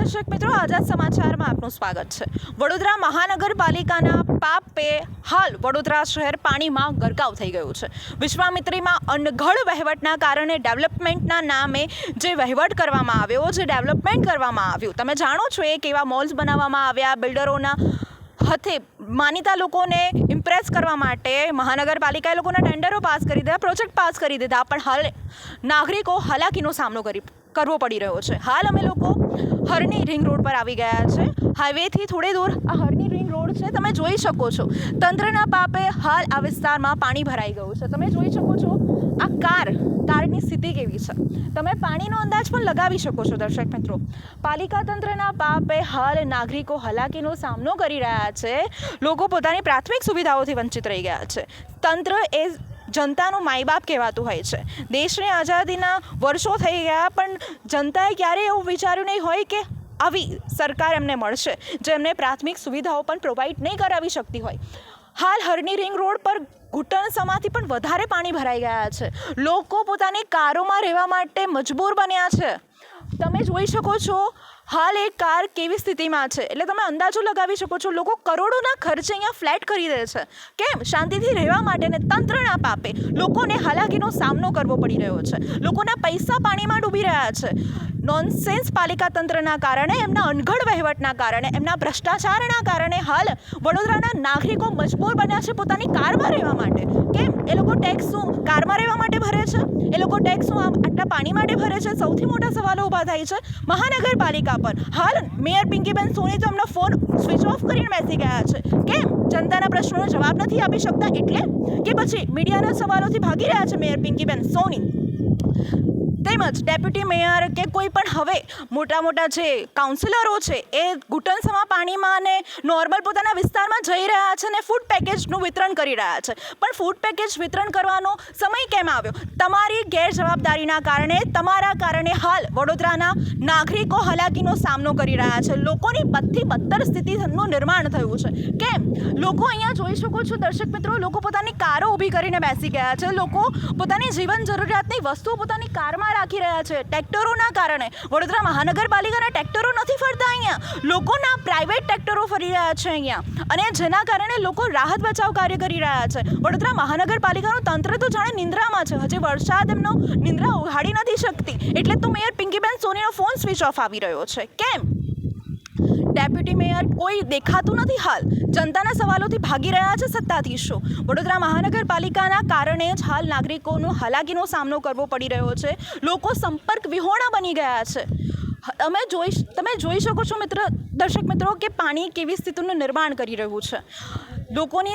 દર્શક મિત્રો, આઝાદ સમાચારમાં આપનું સ્વાગત છે। વડોદરા મહાનગરપાલિકાના પાપે હાલ વડોદરા શહેર પાણીમાં ગરકાવ થઈ ગયું છે। વિશ્વામિત્રીમાં અનઘડ વહીવટના કારણે ડેવલપમેન્ટના નામે જે વહીવટ કરવામાં આવ્યો, જે ડેવલપમેન્ટ કરવામાં આવ્યું, તમે જાણો છો એ કેવા મોલ્સ બનાવવામાં આવ્યા, બિલ્ડરોના હથે માનીતા લોકોને ઇમ્પ્રેસ કરવા માટે મહાનગરપાલિકાએ લોકોના ટેન્ડરો પાસ કરી દીધા, પ્રોજેક્ટ પાસ કરી દીધા, પણ હાલ નાગરિકો હાલાકીનો સામનો કરવો પડી રહ્યો છે। હાલ અમે લોકો હરની રિંગ રોડ પર આવી ગયા છે। હાઈવેથી થોડે દૂર આ હરની રિંગ રોડ છે, તમે જોઈ શકો છો તંત્રના પાપે હાલ આ વિસ્તારમાં પાણી ભરાઈ ગયું છે। તમે જોઈ શકો છો આ કારની સ્થિતિ કેવી છે, તમે પાણીનો અંદાજ પણ લગાવી શકો છો। દર્શક મિત્રો, પાલિકા તંત્રના પાપે હાલ નાગરિકો હાલાકીનો સામનો કરી રહ્યા છે, લોકો પોતાની પ્રાથમિક સુવિધાઓથી વંચિત રહી ગયા છે। તંત્ર એ જનતાનું માય બાપ કહેવાતું હોય છે। દેશને આઝાદીના વર્ષો થઈ ગયા, પણ જનતાએ ક્યારેય એવું વિચાર્યું નહીં હોય કે આવી સરકાર એમને મળશે જે એમને પ્રાથમિક સુવિધાઓ પણ પ્રોવાઈડ નહીં કરાવી શકતી હોય। હાલ હરની રિંગ રોડ પર ઘૂંટણસમાથી પણ વધારે પાણી ભરાઈ ગયા છે, લોકો પોતાની કારોમાં રહેવા માટે મજબૂર બન્યા છે। તમે જોઈ શકો છો હાલ એક કાર કેવી સ્થિતિમાં છે, એટલે તમે અંદાજો લગાવી શકો છો। લોકો કરોડોના ખર્ચે અહીંયા ફ્લેટ ખરીદે છે, કેમ? શાંતિથી રહેવા માટે, ને તંત્રના પાપે લોકોને હાલાકીનો સામનો કરવો પડી રહ્યો છે, લોકોના પૈસા પાણીમાં ડૂબી રહ્યા છે। નોનસેન્સ પાલિકા તંત્રના કારણે, એમના અનઘડ વહીવટના કારણે, એમના ભ્રષ્ટાચારના કારણે હાલ વડોદરાના નાગરિકો મજબૂર બન્યા છે પોતાની કારમાં રહેવા માટે। કેમ? એ લોકો ટેક્સ શું કારમાં રહેવા માટે ભરે છે? એ લોકો ટેક્સ શું આટલા પાણી માટે ભરે છે? સૌથી મોટા સવાલો ઊભા થાય છે મહાનગરપાલિકા પર। હાલ મેયર પિંકીબેન સોની તો એમનો ફોન સ્વિચ ઓફ કરીને બેસી ગયા છે। કેમ? જનતાના પ્રશ્નોનો જવાબ નથી આપી શકતા એટલે, કે પછી મીડિયાના સવાલોથી ભાગી રહ્યા છે મેયર પિંકીબેન સોની તેમજ ડેપ્યુટી મેયર કે કોઈ પણ હવે મોટા જે કાઉન્સિલરો છે એ ઘૂંટણસમા પાણીમાં અને નોર્મલ પોતાના વિસ્તારમાં જઈ રહ્યા છે ને ફૂડ પેકેજનું વિતરણ કરી રહ્યા છે, પણ ફૂડ પેકેજ વિતરણ કરવાનો સમય કેમ આવ્યો? તમારી ગેરજવાબદારીના કારણે, તમારા કારણે હાલ વડોદરાના નાગરિકો હાલાકીનો સામનો કરી રહ્યા છે, લોકોની બદથી બદતર સ્થિતિનું નિર્માણ થયું છે। કેમ? લોકો અહીંયા જોઈ શકો છો દર્શક મિત્રો, લોકો પોતાની કારો ઊભી કરીને બેસી ગયા છે, લોકો પોતાની જીવન જરૂરિયાતની વસ્તુઓ પોતાની કારમાં રાખી રહ્યા છે। ટ્રેક્ટરોના કારણે વડોદરા મહાનગરપાલિકાના ટ્રેક્ટરો નથી ફરતા, અહીંયા લોકોના પ્રાઇવેટ ટ્રેક્ટરો ફરી રહ્યા છે અહીંયા, અને જેના કારણે લોકો રાહત બચાવ કાર્ય કરી રહ્યા છે। વડોદરા મહાનગરપાલિકાનું તંત્ર તો જાણે નિંદ્રામાં છે, હજી વરસાદ એમનો નિંદ્રા ઉઘાડી નથી શકતી, એટલે તો મેયર પિંકીબેન સોનીનો ફોન સ્વિચ ઓફ આવી રહ્યો છે। કેમ? ડેપ્યુટી મેયર કોઈ દેખાતું નથી, હાલ જનતાના સવાલોથી ભાગી રહ્યા છે સત્તાધીશો। વડોદરા મહાનગરપાલિકાના કારણે જ હાલ નાગરિકોનો હાલાકીનો સામનો કરવો પડી રહ્યો છે, લોકો સંપર્ક વિહોણા બની ગયા છે। તમે જોઈ શકો છો દર્શક મિત્રો કે પાણી કેવી સ્થિતિનું નિર્માણ કરી રહ્યું છે, લોકોની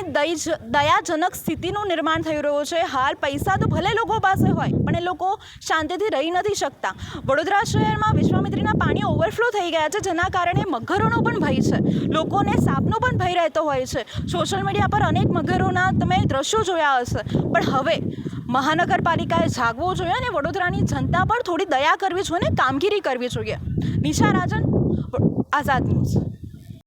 દયાજનક સ્થિતિનું નિર્માણ થઈ રહ્યું છે। હાલ પૈસા તો ભલે લોકો પાસે હોય, પણ એ લોકો શાંતિથી રહી નથી શકતા। વડોદરા શહેરમાં વિશ્વામિત્રીના પાણી ઓવરફ્લો થઈ ગયા છે, જેના કારણે મગરોનો પણ ભય છે, લોકોને સાપનો પણ ભય રહેતો હોય છે। સોશિયલ મીડિયા પર અનેક મગરોના તમે દ્રશ્યો જોયા હશે, પણ હવે મહાનગરપાલિકાએ જાગવું જોઈએ અને વડોદરાની જનતા પર થોડી દયા કરવી જોઈએ, કામગીરી કરવી જોઈએ। નિશા રાજન, આઝાદ ન્યૂઝ।